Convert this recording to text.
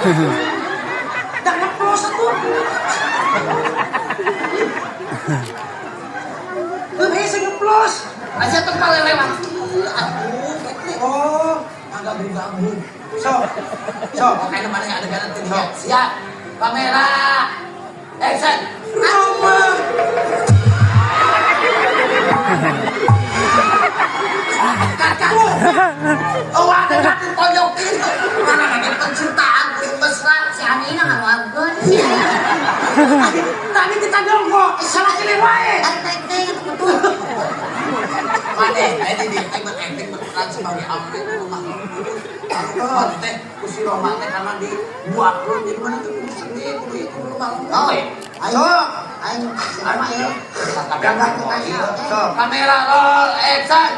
Jangan close tuh. Tuh bisa nge-close. Aja tuh kalau lewat. Oh, Agak bergabung. so. Makanya mana yang ada kanan tuh. Siap. Kamera. Action. Roma. Kakak. Oh, ada toyokin. Mana lagi pencintaan mesra si Ani nang ngalawan. Tadi kita jongkok, salah pilih wae. Teng betul. Mana ini acting berperan sebagai Amri rumah. Teh kursi Roma teh karena dibuat dulu jadi mana tuh sedih itu rumah. Oh, ayo sama ya. Kamera roll action.